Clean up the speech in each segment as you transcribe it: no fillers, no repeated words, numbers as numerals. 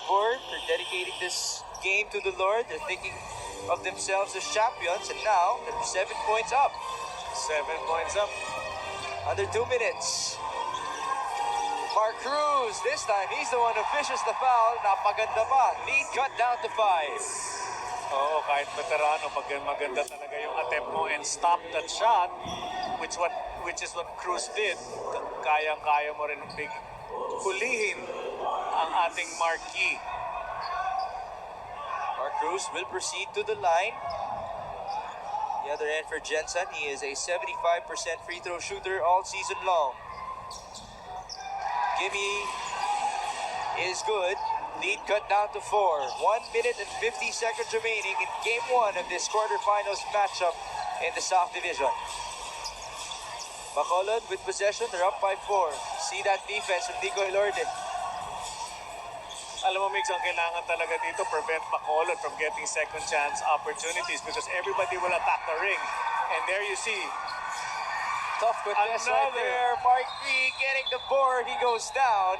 board. They're dedicating this game to the Lord. They're thinking of themselves as champions, and now they're 7 points up. 7 points up. Under 2 minutes. Mark Cruz, this time he's the one who fishes the foul. Napaganda pa. Lead cut down to 5. Oo, kahit veterano, pag maganda talaga yung attempt mo and stop that shot, which is what Cruz did, kayang-kaya mo rin hulihin ang ating marquee. Mark Cruz will proceed to the line. The other end for Gensan, he is a 75% free throw shooter all season long. Gimme is good. Lead cut down to 4. 1 minute and 50 seconds remaining in Game 1 of this quarterfinals matchup in the South Division. Bacolod with possession, they're up by 4. See that defense from Nico Hilorde. Alam mo, Mix, ang kailangan talaga dito, prevent Bacolod from getting second chance opportunities because everybody will attack the ring. And there you see, Tough contest right there. Mark B getting the board. He goes down.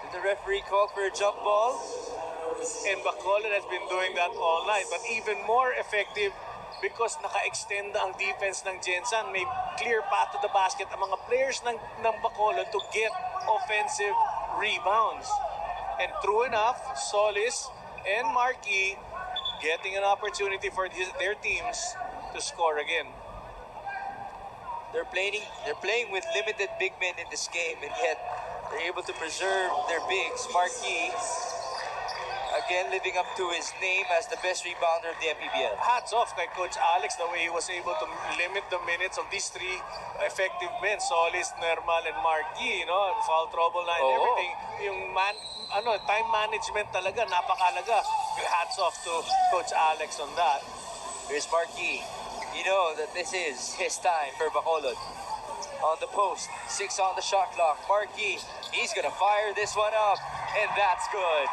Did the referee call for a jump ball? and Bacolod has been doing that all night. But even more effective because naka-extend ang defense ng Gensan. May clear path to the basket ang mga players ng Bacolod to get offensive rebounds. And true enough, Solis and Marquis getting an opportunity for their teams to score again. They're playing with limited big men in this game, and yet they're able to preserve their bigs. Marquis, again living up to his name as the best rebounder of the MPBL. Hats off kay Coach Alex the way he was able to limit the minutes of these three effective men, Solis, Nermal, and Marquis, foul trouble na and everything. Yung time management talaga, napakalaga. Hats off to Coach Alex on that. Here's Marquis. You know that this is his time for Bacolod. On the post, 6 on the shot clock. Marquis, he's gonna fire this one up, and that's good.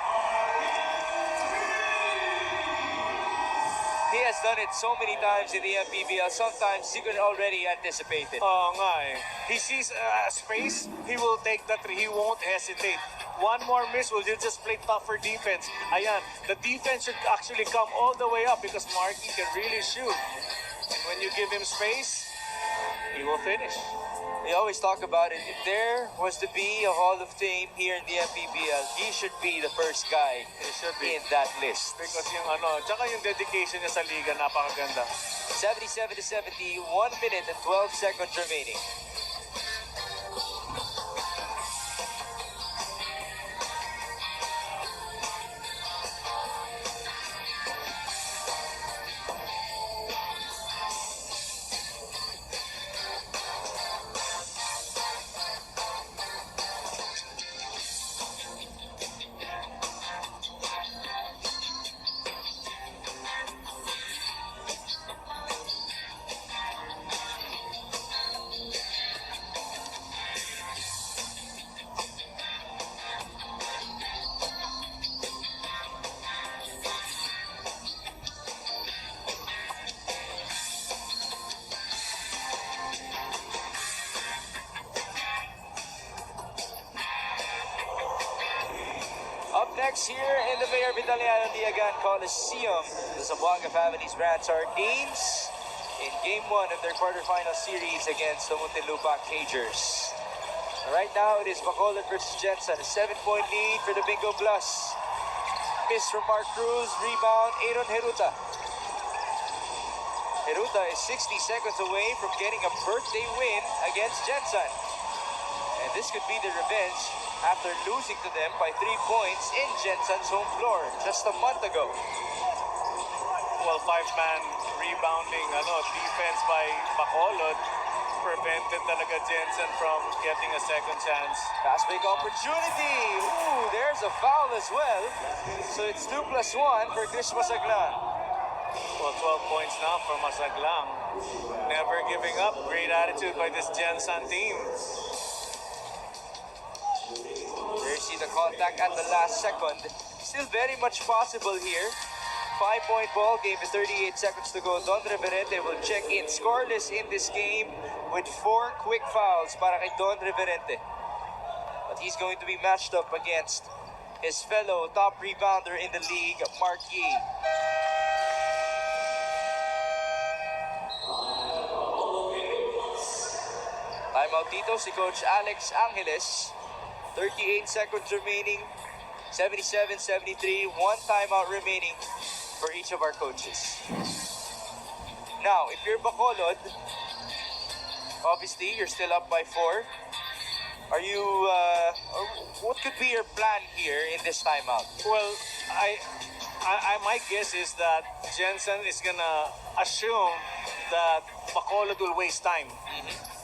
He has done it so many times in the MPBL. Sometimes you can already anticipate it. Oo nga eh. He sees space, he will take that three. He won't hesitate. One more miss, will just play tougher defense. Ayan, the defense should actually come all the way up because Marquis can really shoot. And when you give him space, he will finish. They always talk about it. If there was to be a Hall of Fame here in the MPBL, he should be the first guy in that list. Because tsaka yung dedication niya sa liga, napakaganda. 77-70, 1 minute and 12 seconds remaining. Up next here in the Mayor Vitaliano Diagan Coliseum, the Zamboanga Family's Brand Sardines in Game 1 of their quarterfinal series against the Muntinlupa Cagers. Right now, it is Bacolod versus Gensan, a 7-point lead for the Bingo Plus. Miss from Mark Cruz, rebound, Aaron Heruta. Heruta is 60 seconds away from getting a birthday win against Gensan. And this could be the revenge after losing to them by 3 points in Gensan's home floor just a month ago. Well, 5-man rebounding defense by Bacolod prevented talaga Gensan from getting a second chance. Fast break opportunity. Ooh, there's a foul as well. So it's 2+1 for Chris Masaglan. Well, 12 points now for Masaglang. Never giving up. Great attitude by this Gensan team. There you see the contact at the last second. Still very much possible here. 5-point ball game with 38 seconds to go. Don Reverente will check in scoreless in this game with 4 quick fouls para kay Don Reverente. But he's going to be matched up against his fellow top rebounder in the league, Mark Yee. Timeout dito si Coach Alex Angeles. 38 seconds remaining. 77-73. One timeout remaining for each of our coaches. Now, if you're Bacolod, obviously you're still up by 4. Are you, what could be your plan here in this timeout? Well, my guess is that Gensan is gonna assume that Bacolod will waste time.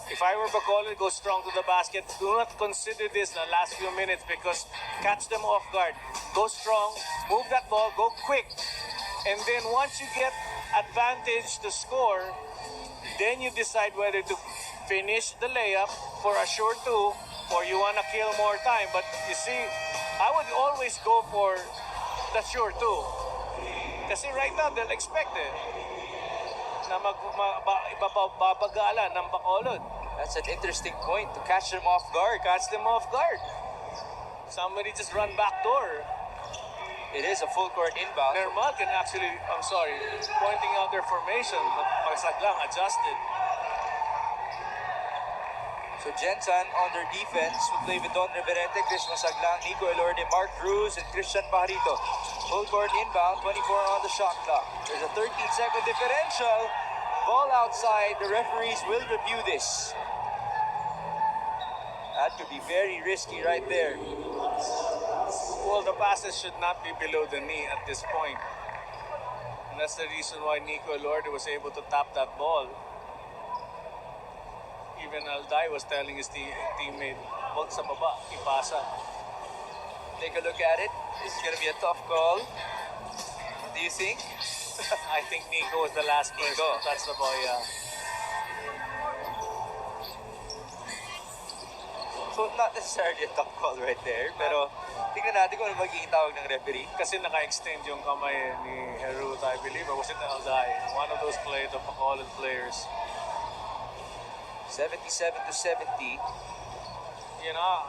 If I were Bacolod, go strong to the basket. Do not consider this the last few minutes because catch them off guard. Go strong, move that ball, go quick. And then once you get advantage to score, then you decide whether to finish the layup for a sure 2 or you want to kill more time. But you see, I would always go for the sure 2. Kasi right now, they'll expect it na babagalan ng Bacolod. That's an interesting point, to catch them off guard. Catch them off guard. Somebody just run back door. It is a full court inbound. Nermal can actually, pointing out their formation, but Pagsaglang adjusted. So Gensan on their defense will play with Don Reverente, Chris Masaglang, Nico Elorde, Mark Cruz, and Christian Pajarito. Full court inbound, 24 on the shot clock. There's a 13-second differential. Ball outside. The referees will review this. That could be very risky right there. Well, the passes should not be below the knee at this point. And that's the reason why Nico Elorde was able to tap that ball. Even Alday was telling his teammate, "Huwag sa baba, ipasa." Take a look at it. This is going to be a tough call. What do you think? I think Nico was the last person to touch the ball, yeah. So, not necessarily a tough call right there. Pero, tingnan natin kung ano magiging tawag ng referee. Kasi naka-extend yung kamay ni Heruta, I believe, or was it Alday? One of those players, the Bacolod players. 77-70. You know,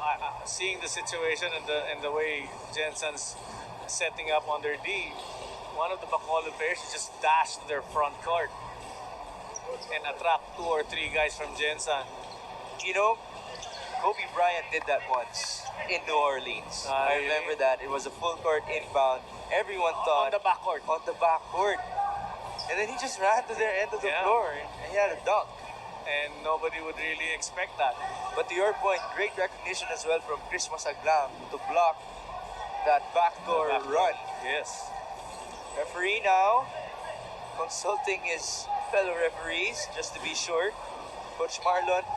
seeing the situation and the way Gensan's setting up on their D, one of the Bacolod players just dashed to their front court and attract 2 or 3 guys from Gensan. You know, Kobe Bryant did that once in New Orleans. I remember that. It was a full court inbound. Everyone thought... On the backcourt. On the backcourt. And then he just ran to their end of the floor and he had a dunk. And nobody would really expect that. But to your point, great recognition as well from Chris Masaglang to block that backdoor run. Yes. Referee now consulting his fellow referees just to be sure. Coach Marlon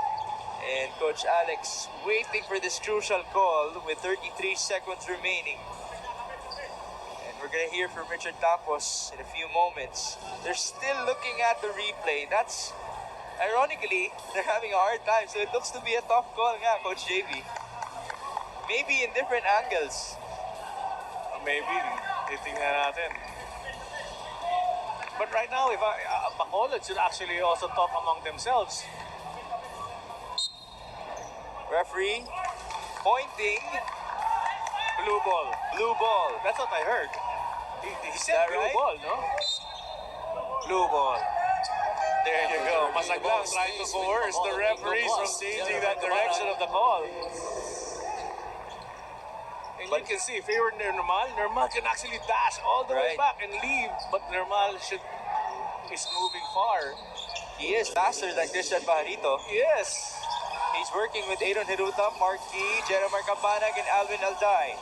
and Coach Alex waiting for this crucial call with 33 seconds remaining. And we're going to hear from Richard Campos in a few moments. They're still looking at the replay. That's... Ironically, they're having a hard time, so it looks to be a tough call nga, Coach JV. Maybe in different angles. Maybe, titingnan natin. But right now, if Bacolod should actually also talk among themselves. Referee pointing. Blue ball. Blue ball. That's what I heard. He said blue right? ball, no? Blue ball. There you go. Masaglang trying to coerce the referees from changing that direction of the call. And you can see, if he were Nermal can actually dash all the way back and leave. But Nermal is moving far. He is faster than Christian Pajarito. Yes. He's working with Aaron Heruta, Mark Key, Jeremiah Campanag, and Alvin Alday.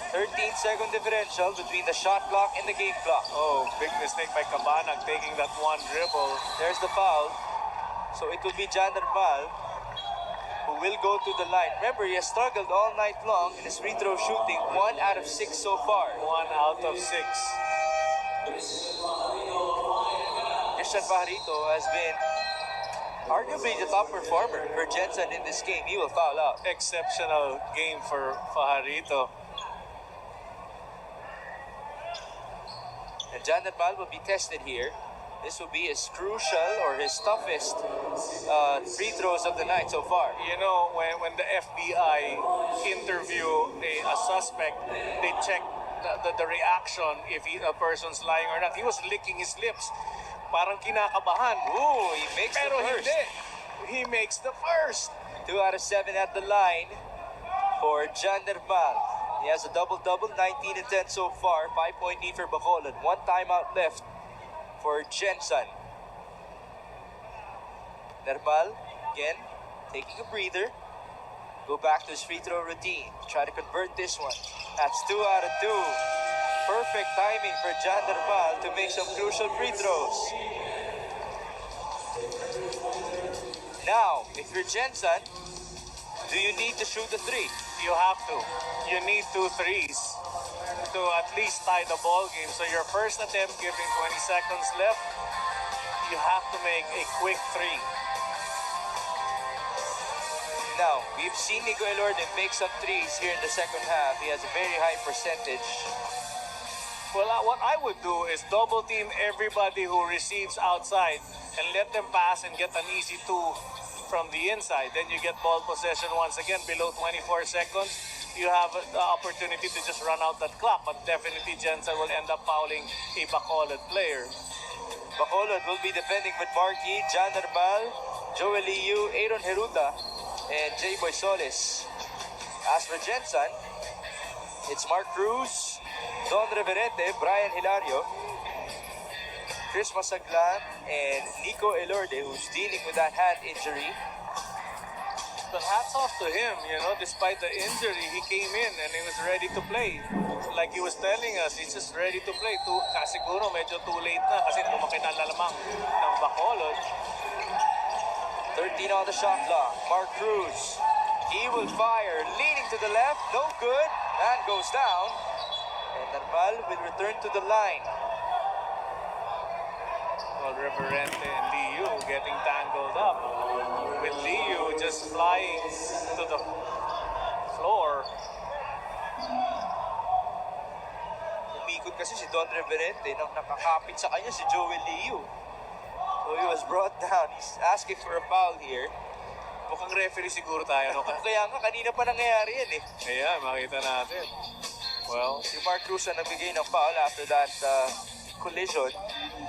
13-second differential between the shot clock and the game clock. Oh, big mistake by Campanag taking that one dribble. There's the foul. So it will be Jan Nermal who will go to the line. Remember, he has struggled all night long in his free throw shooting. 1 out of 6 so far. 1 out of 6. Christian Pajarito has been arguably the top performer for Gensan in this game. He will foul out. Exceptional game for Pajarito. And Jan Nermal will be tested here. This will be his crucial or his toughest free throws of the night so far. You know, when the FBI interview a suspect, they check the reaction if a person's lying or not. He was licking his lips. Parang kinakabahan. Ooh, he makes Pero the first. hindi. He makes the first. 2 out of 7 at the line for Jandermal. He has a double-double, 19 and 10 so far. 5-point lead for Bacolod. 1 timeout left for Gensan. Nermal, again, taking a breather. Go back to his free throw routine. Try to convert this one. That's 2 out of 2. Perfect timing for Jan Nermal to make some crucial free throws. Now, if you're Gensan, do you need to shoot the 3? You have to. You need 2 threes to at least tie the ball game. So your first attempt, giving 20 seconds left, you have to make a quick 3. Now, we've seen Nico Elorde make some threes here in the second half. He has a very high percentage. Well, what I would do is double team everybody who receives outside and let them pass and get an easy 2 from the inside. Then you get ball possession once again below 24 seconds. You have the opportunity to just run out that clock, but definitely Gensan will end up fouling a Bacolod player. Bacolod will be defending with Marky, Jan Nermal, Joel Liu, Aaron Heruta, and J-Boy Solis. As for Gensan, it's Mark Cruz, Don Reverente, Brian Hilario, Chris Masaglan, and Nico Elorde, who's dealing with that hand injury. But hats off to him, you know, despite the injury, he came in and he was ready to play. Like he was telling us, he's just ready to play. Siguro medyo too late na kasi lumaki na lalamang ng Bacolod. 13 on the shot clock. Mark Cruz. He will fire. Leaning to the left. No good. And goes down. And Nermal will return to the line. Well, Reverente and Liu getting tangled up. With Liu just flying to the floor. Umikot kasi si Don Reverente nang nakakapit sa kanya si Joel Liu. So he was brought down. He's asking for a foul here. Mukhang referee siguro tayo, no? Kaya nga, kanina pa nangyayari yan eh. Ayan, makita natin. Well, Si Mark Cruz ang nagbigay ng foul after that collision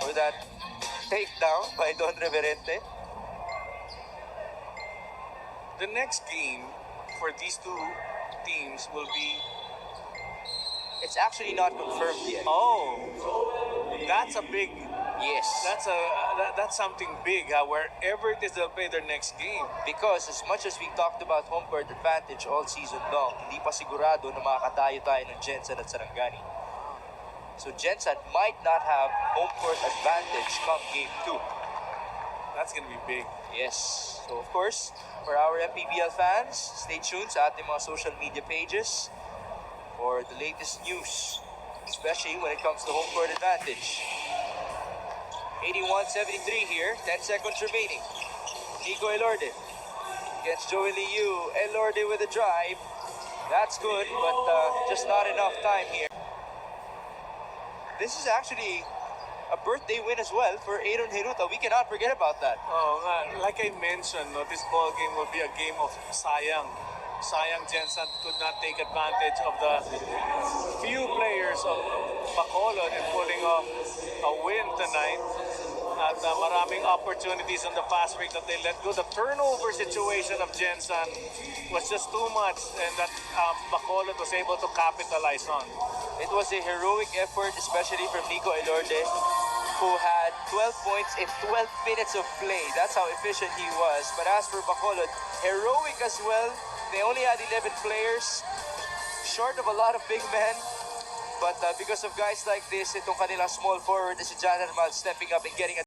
or that takedown by Don Reverente. the next game for these 2 teams will be... It's actually not confirmed yet. Oh, that's a big... Yes. That's something big, wherever it is they'll play their next game. Because as much as we talked about home court advantage all season long, hindi pa sigurado na makakadayo tayo ng Gensan at Sarangani. So Gensan might not have home court advantage come game 2. That's gonna be big. Yes. So of course, for our MPBL fans, stay tuned sa ating mga social media pages for the latest news, especially when it comes to home court advantage. 81-73 here, 10 seconds remaining. Nico Elorde against Joey Liu. Elorde with a drive. That's good, but just not enough time here. This is actually a birthday win as well for Aaron Heruta. We cannot forget about that. Oh, like I mentioned, no, this ball game will be a game of sayang. Sayang Gensan could not take advantage of the few players of Bacolod in pulling off a win tonight. At maraming opportunities on the fast break that they let go. The turnover situation of Gensan was just too much, and that Bacolod was able to capitalize on. It was a heroic effort, especially from Nico Elorde, who had 12 points in 12 minutes of play. That's how efficient he was. But as for Bacolod, heroic as well. They only had 11 players, short of a lot of big men. But because of guys like this, itong kanilang small forward, si Jan Hermal stepping up and getting a